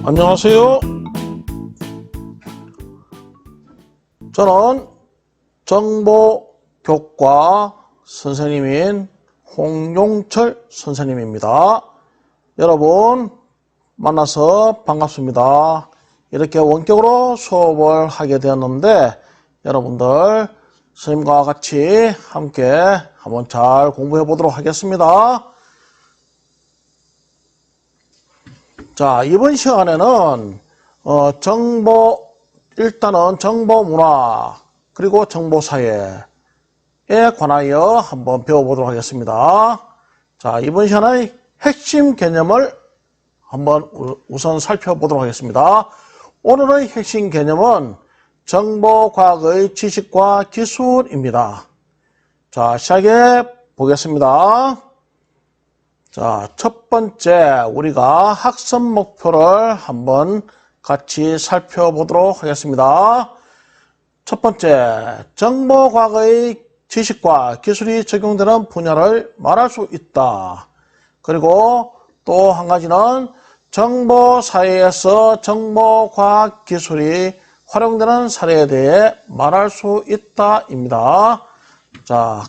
안녕하세요. 저는 정보교과 선생님인 홍용철 선생님입니다. 여러분 만나서 반갑습니다. 이렇게 원격으로 수업을 하게 되었는데 여러분들 선생님과 같이 함께 한번 잘 공부해 보도록 하겠습니다. 자, 이번 시간에는 일단은 정보문화 그리고 정보사회에 관하여 한번 배워보도록 하겠습니다. 자, 이번 시간의 핵심 개념을 한번 우선 살펴보도록 하겠습니다. 오늘의 핵심 개념은 정보과학의 지식과 기술입니다. 자, 시작해 보겠습니다. 자, 첫 번째 우리가 학습 목표를 한번 같이 살펴보도록 하겠습니다. 첫 번째, 정보과학의 지식과 기술이 적용되는 분야를 말할 수 있다. 그리고 또 한 가지는 정보사회에서 정보과학 기술이 활용되는 사례에 대해 말할 수 있다입니다. 자,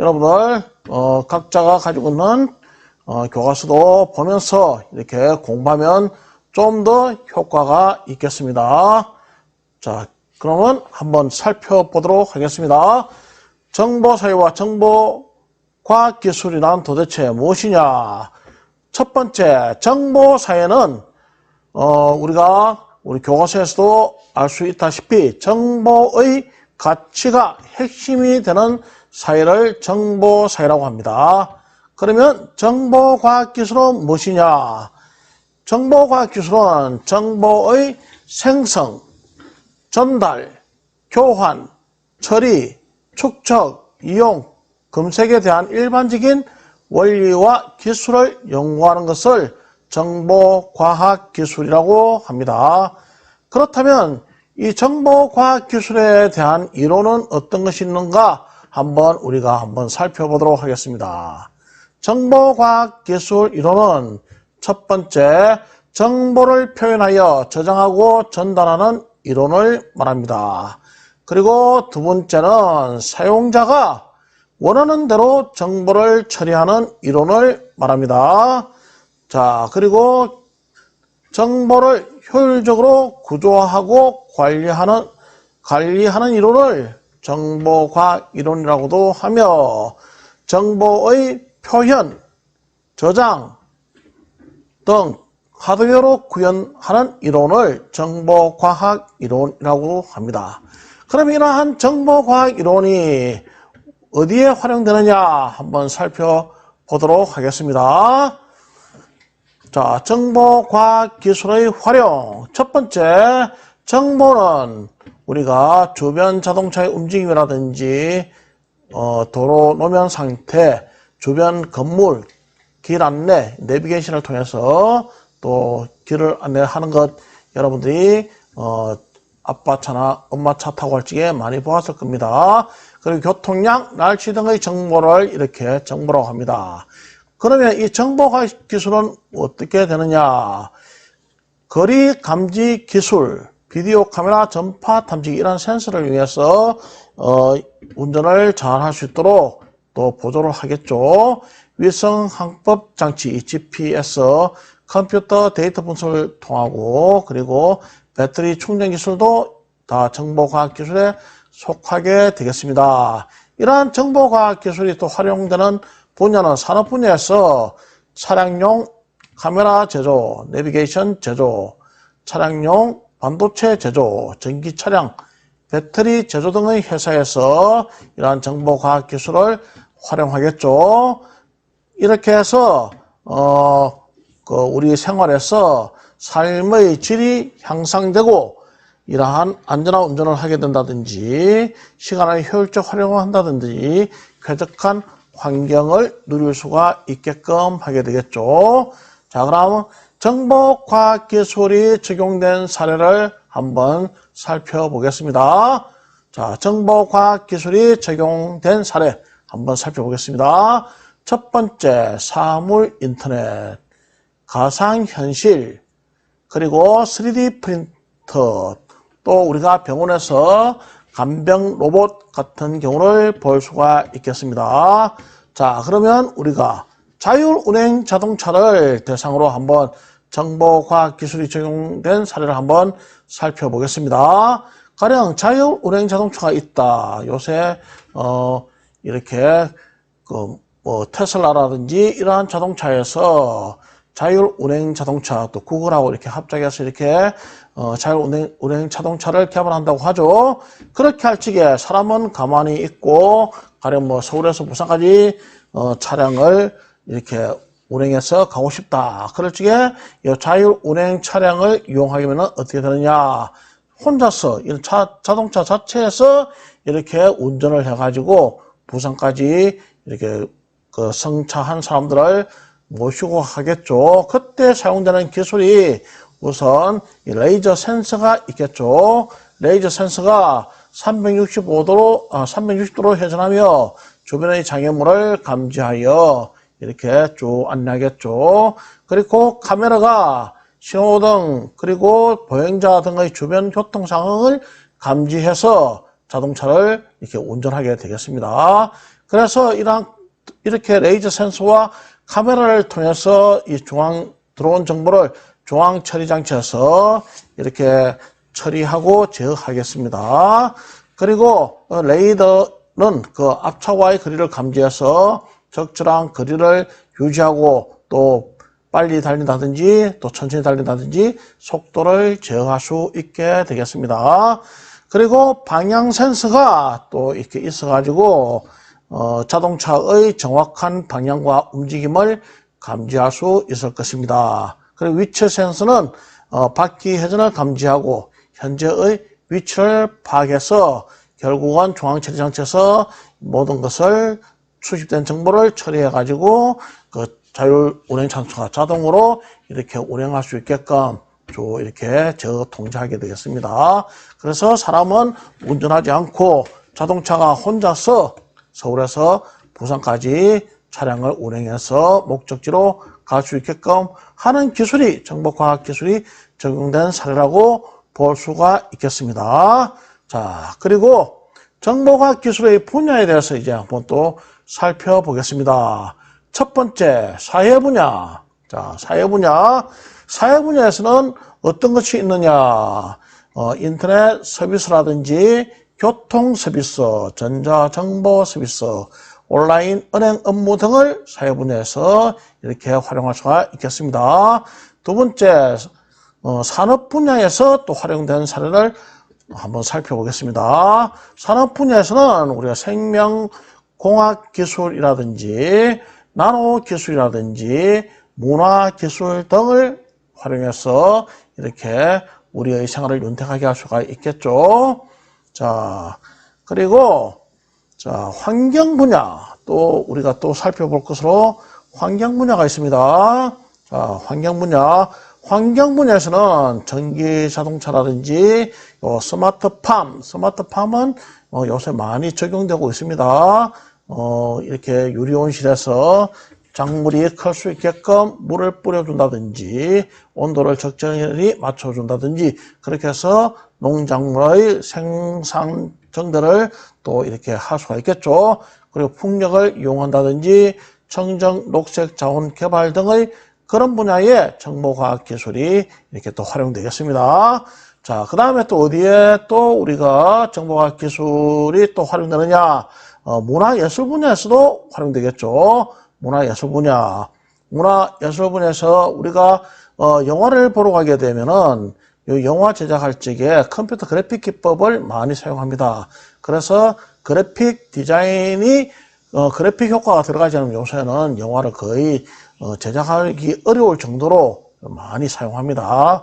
여러분들 각자가 가지고 있는 교과서도 보면서 이렇게 공부하면 좀 더 효과가 있겠습니다. 자, 그러면 한번 살펴보도록 하겠습니다. 정보사회와 정보과학기술이란 도대체 무엇이냐? 첫 번째, 정보사회는 우리 교과서에서도 알 수 있다시피 정보의 가치가 핵심이 되는 사회를 정보사회라고 합니다. 그러면 정보과학기술은 무엇이냐? 정보과학기술은 정보의 생성, 전달, 교환, 처리, 축적, 이용, 검색에 대한 일반적인 원리와 기술을 연구하는 것을 정보과학기술이라고 합니다. 그렇다면 이 정보과학기술에 대한 이론은 어떤 것이 있는가 우리가 한번 살펴보도록 하겠습니다. 정보과학기술 이론은 첫 번째, 정보를 표현하여 저장하고 전달하는 이론을 말합니다. 그리고 두 번째는 사용자가 원하는 대로 정보를 처리하는 이론을 말합니다. 자, 그리고 정보를 효율적으로 구조화하고 관리하는 이론을 정보과학 이론이라고도 하며 정보의 표현, 저장 등 하드웨어로 구현하는 이론을 정보과학 이론이라고 합니다. 그럼 이러한 정보과학 이론이 어디에 활용되느냐 한번 살펴보도록 하겠습니다. 자, 정보과학 기술의 활용. 첫 번째, 정보는 우리가 주변 자동차의 움직임이라든지 도로 노면 상태, 주변 건물, 길 안내, 내비게이션을 통해서 또 길을 안내하는 것 여러분들이 아빠 차나 엄마 차 타고 갈 적에 많이 보았을 겁니다. 그리고 교통량, 날씨 등의 정보를 이렇게 정보라고 합니다. 그러면 이 정보과학 기술은 어떻게 되느냐? 거리 감지 기술, 비디오 카메라 전파 탐지기 이런 센서를 이용해서 운전을 잘 할 수 있도록 또 보조를 하겠죠. 위성 항법 장치, GPS, 컴퓨터 데이터 분석을 통하고 그리고 배터리 충전 기술도 다 정보과학 기술에 속하게 되겠습니다. 이러한 정보과학 기술이 또 활용되는 분야는 산업 분야에서 차량용 카메라 제조, 내비게이션 제조, 차량용 반도체 제조, 전기 차량, 배터리 제조 등의 회사에서 이러한 정보과학 기술을 활용하겠죠. 이렇게 해서 우리 생활에서 삶의 질이 향상되고 이러한 안전한 운전을 하게 된다든지 시간을 효율적 활용을 한다든지 쾌적한 환경을 누릴 수가 있게끔 하게 되겠죠. 자, 그럼 정보과학 기술이 적용된 사례를 한번 살펴보겠습니다. 자, 정보과학 기술이 적용된 사례 한번 살펴보겠습니다. 첫 번째, 사물 인터넷, 가상현실, 그리고 3D 프린터, 또 우리가 병원에서 간병 로봇 같은 경우를 볼 수가 있겠습니다. 자, 그러면 우리가 자율운행 자동차를 대상으로 한번 정보과학 기술이 적용된 사례를 한번 살펴보겠습니다. 가령 자율운행 자동차가 있다. 요새 이렇게 테슬라라든지 이러한 자동차에서 자율운행 자동차, 또 구글하고 이렇게 합작해서 이렇게 자율운행 자동차를 개발한다고 하죠. 그렇게 할 적에 사람은 가만히 있고, 가령 서울에서 부산까지 차량을 이렇게 운행해서 가고 싶다. 그럴 적에 이 자율운행 차량을 이용하면 어떻게 되느냐. 혼자서 이 자동차 자체에서 이렇게 운전을 해가지고 부산까지 이렇게 승차한 사람들을 모시고 하겠죠. 그때 사용되는 기술이 우선 레이저 센서가 있겠죠. 레이저 센서가 360도로 회전하며 주변의 장애물을 감지하여 이렇게 쭉 안내하겠죠. 그리고 카메라가 신호등 그리고 보행자 등의 주변 교통 상황을 감지해서 자동차를 이렇게 운전하게 되겠습니다. 그래서 이렇게 레이저 센서와 카메라를 통해서 이 들어온 정보를 중앙 처리 장치에서 이렇게 처리하고 제어하겠습니다. 그리고 레이더는 그 앞차와의 거리를 감지해서 적절한 거리를 유지하고 또 빨리 달린다든지 또 천천히 달린다든지 속도를 제어할 수 있게 되겠습니다. 그리고 방향 센서가 또 이렇게 있어가지고 자동차의 정확한 방향과 움직임을 감지할 수 있을 것입니다. 그리고 위치 센서는 바퀴 회전을 감지하고 현재의 위치를 파악해서 결국은 중앙처리 장치에서 모든 것을 수집된 정보를 처리해 가지고 그 자율운행 자동차가 자동으로 이렇게 운행할 수 있게끔 이렇게 통제하게 되겠습니다. 그래서 사람은 운전하지 않고 자동차가 혼자서 서울에서 부산까지 차량을 운행해서 목적지로 갈 수 있게끔 하는 기술이 정보과학 기술이 적용된 사례라고 볼 수가 있겠습니다. 자, 그리고 정보과학 기술의 분야에 대해서 이제 한번 또 살펴보겠습니다. 첫 번째, 사회 분야. 자, 사회 분야. 사회 분야에서는 어떤 것이 있느냐. 인터넷 서비스라든지 교통 서비스, 전자정보 서비스, 온라인 은행 업무 등을 사회 분야에서 이렇게 활용할 수가 있겠습니다. 두 번째, 산업 분야에서 또 활용된 사례를 한번 살펴보겠습니다. 산업 분야에서는 우리가 생명공학 기술이라든지 나노 기술이라든지 문화 기술 등을 활용해서 이렇게 우리의 생활을 윤택하게 할 수가 있겠죠. 자, 그리고 환경 분야 또 우리가 또 살펴볼 것으로 환경 분야가 있습니다. 자, 환경 분야에서는 전기 자동차라든지 스마트팜은 요새 많이 적용되고 있습니다. 이렇게 유리온실에서 작물이 클 수 있게끔 물을 뿌려준다든지 온도를 적절히 맞춰준다든지 그렇게 해서 농작물의 생산 정도를 또 이렇게 할 수가 있겠죠. 그리고 풍력을 이용한다든지 청정 녹색 자원 개발 등의 그런 분야의 정보과학 기술이 이렇게 또 활용되겠습니다. 자, 그 다음에 또 어디에 또 우리가 정보과학 기술이 또 활용되느냐? 문화예술 분야에서도 활용되겠죠. 문화예술 분야에서 우리가 영화를 보러 가게 되면은 이 영화 제작할 적에 컴퓨터 그래픽 기법을 많이 사용합니다. 그래서 그래픽 디자인이 그래픽 효과가 들어가지 않으면 요새는 영화를 거의 제작하기 어려울 정도로 많이 사용합니다.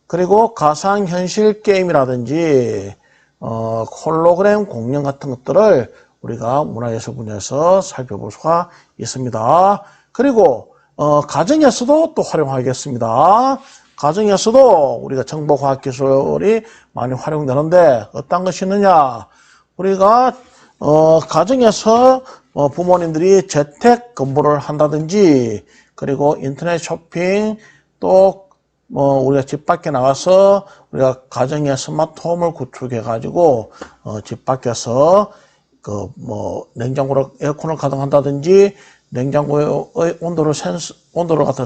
그리고 가상현실 게임이라든지 홀로그램 공연 같은 것들을 우리가 문화예술 분야에서 살펴볼 수가 있습니다. 그리고 가정에서도 또 활용하겠습니다. 가정에서도 우리가 정보과학 기술이 많이 활용되는데 어떤 것이 있느냐. 우리가 가정에서 부모님들이 재택 근무를 한다든지 그리고 인터넷 쇼핑 또 뭐 우리가 집 밖에 나가서 우리가 가정의 스마트홈을 구축해 가지고 집 밖에서 그 뭐 냉장고를 에어컨을 가동한다든지 냉장고의 온도를 갖다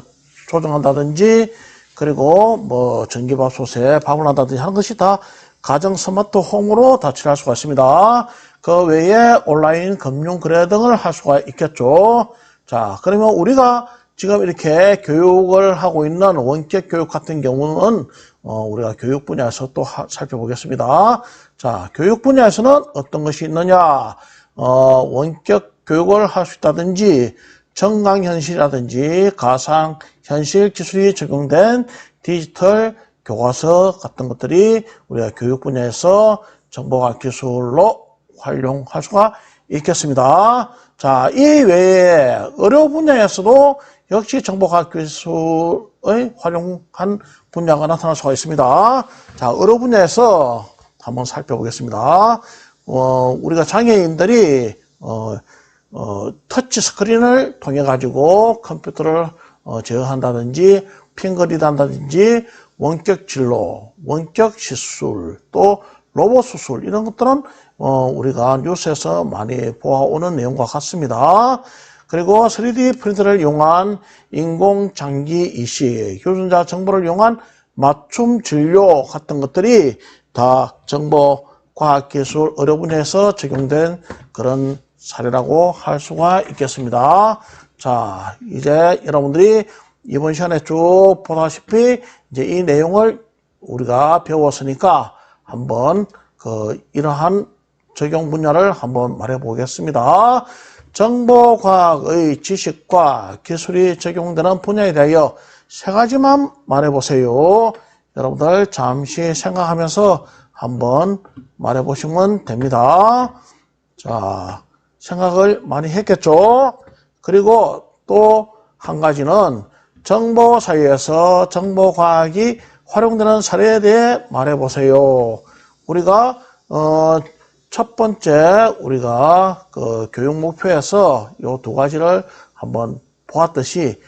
조정한다든지 그리고 뭐 전기밥솥에 밥을 한다든지 하는 것이 다 가정 스마트홈으로 다 처리할 수가 있습니다. 그 외에 온라인 금융 거래 등을 할 수가 있겠죠. 자, 그러면 우리가 지금 이렇게 교육을 하고 있는 원격 교육 같은 경우는 우리가 교육 분야에서 또 살펴보겠습니다. 자, 교육 분야에서는 어떤 것이 있느냐? 원격 교육을 할 수 있다든지 정강현실이라든지 가상현실 기술이 적용된 디지털 교과서 같은 것들이 우리가 교육 분야에서 정보과학 기술로 활용할 수가 있겠습니다. 자, 이 외에 의료 분야에서도 역시 정보과학 기술의 활용한 분야가 나타날 수가 있습니다. 자, 의료 분야에서 한번 살펴보겠습니다. 우리가 장애인들이 터치 스크린을 통해 가지고 컴퓨터를 제어한다든지 핑거리드 한다든지 원격 진로, 원격 시술, 또 로봇 수술 이런 것들은 우리가 뉴스에서 많이 보아오는 내용과 같습니다. 그리고 3D 프린터를 이용한 인공장기 이식, 유전자 정보를 이용한 맞춤 진료 같은 것들이 다 정보과학기술 의료 분야에서 적용된 그런 사례라고 할 수가 있겠습니다. 자, 이제 여러분들이 이번 시간에 쭉 보다시피 이제 이 내용을 우리가 배웠으니까 한번 이러한 적용 분야를 한번 말해 보겠습니다. 정보과학의 지식과 기술이 적용되는 분야에 대하여 세 가지만 말해 보세요. 여러분들 잠시 생각하면서 한번 말해 보시면 됩니다. 자, 생각을 많이 했겠죠? 그리고 또 한 가지는 정보 사회에서 정보과학이 활용되는 사례에 대해 말해 보세요. 우리가 첫 번째 우리가 그 교육 목표에서 요 두 가지를 한번 보았듯이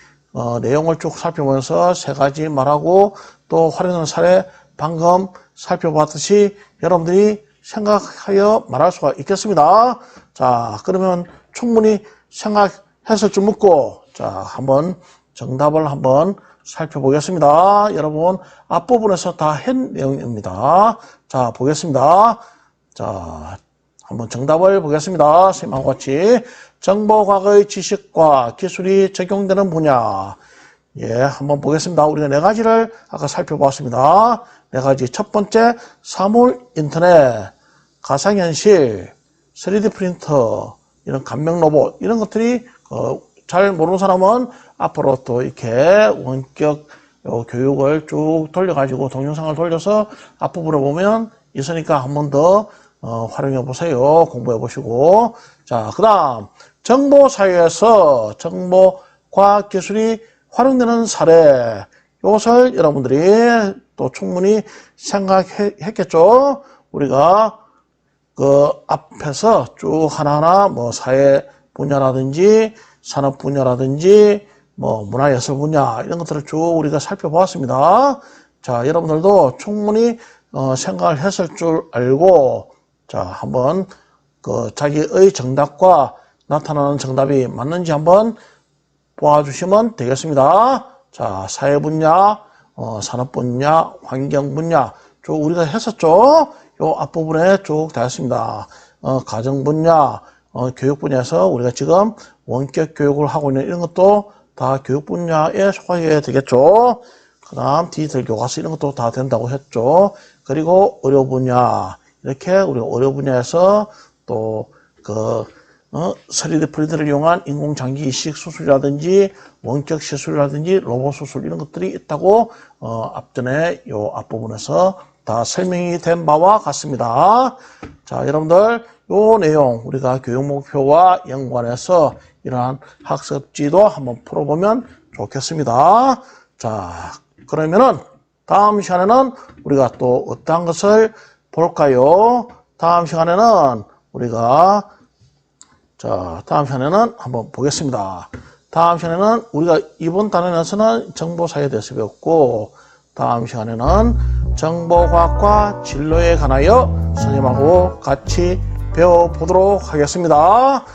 내용을 쭉 살펴보면서 세 가지 말하고 또 활용하는 사례 방금 살펴봤듯이 여러분들이 생각하여 말할 수가 있겠습니다. 자, 그러면 충분히 생각했을 줄 묻고 자, 한번 정답을 한번 살펴보겠습니다. 여러분 앞부분에서 다 한 내용입니다. 자, 보겠습니다. 자, 한번 정답을 보겠습니다. 선생님하고 같이 정보과학의 지식과 기술이 적용되는 분야. 예, 한번 보겠습니다. 우리가 네 가지를 아까 살펴봤습니다. 네 가지. 첫 번째, 사물 인터넷, 가상현실, 3D 프린터, 이런 감명 로봇, 이런 것들이 잘 모르는 사람은 앞으로 또 이렇게 원격 교육을 쭉 돌려가지고 동영상을 돌려서 앞부분에 보면 있으니까 한 번 더 활용해 보세요. 공부해 보시고. 자, 그 다음 정보사회에서 정보과학기술이 활용되는 사례, 이것을 여러분들이 또 충분히 생각했겠죠. 우리가 그 앞에서 쭉 하나하나 뭐 사회 분야라든지 산업 분야라든지 뭐 문화예술 분야 이런 것들을 쭉 우리가 살펴보았습니다. 자, 여러분들도 충분히 생각을 했을 줄 알고 자, 한번 그 자기의 정답과 나타나는 정답이 맞는지 한번 보아주시면 되겠습니다. 자, 사회 분야, 산업 분야, 환경 분야 쭉 우리가 했었죠. 요 앞부분에 쭉 되었습니다. 가정 분야, 교육 분야에서 우리가 지금 원격 교육을 하고 있는 이런 것도 다 교육 분야에 속하게 되겠죠. 그 다음 디지털 교과서 이런 것도 다 된다고 했죠. 그리고 의료 분야, 이렇게 우리 의료 분야에서 또 3D 프린터를 이용한 인공장기 이식 수술이라든지 원격 시술이라든지 로봇 수술 이런 것들이 있다고 앞전에 요 앞부분에서 다 설명이 된 바와 같습니다. 자, 여러분들 요 내용 우리가 교육 목표와 연관해서 이러한 학습지도 한번 풀어보면 좋겠습니다. 자, 그러면은 다음 시간에는 우리가 또 어떠한 것을 볼까요? 다음 시간에는 우리가 다음 시간에는 한번 보겠습니다. 다음 시간에는 우리가 이번 단원에서는 정보사회에 대해서 배웠고 다음 시간에는 정보과학과 진로에 관하여 선생님하고 같이 배워보도록 하겠습니다.